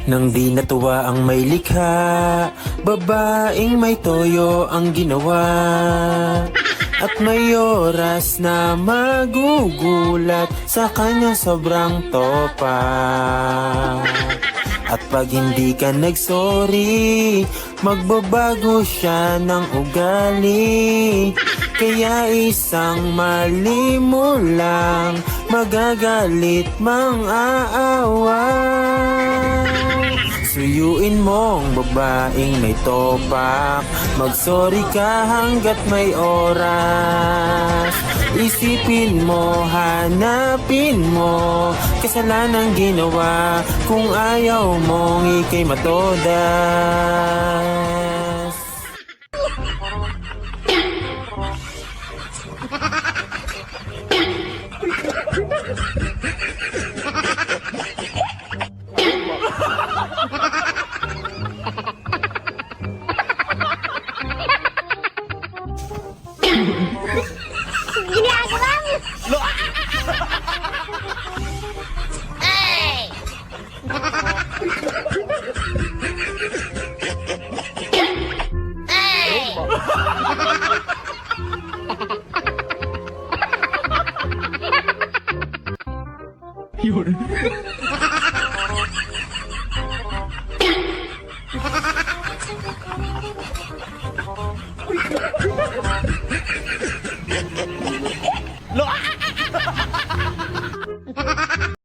Nang di natuwa ang may likha, babaeng may toyo ang ginawa. At may oras na magugulat sa kanya sobrang topa. At pag hindi ka nagsorry, magbabago siya ng ugali. Kaya isang mali mo lang, magagalit mang aawa. Suyuin mong babaeng may topak, magsorry ka hanggat may oras. Isipin mo, hanapin mo, kasalanang ginawa kung ayaw mong ikay matodas. Ginagawa mo! Hey! Hey! Yun.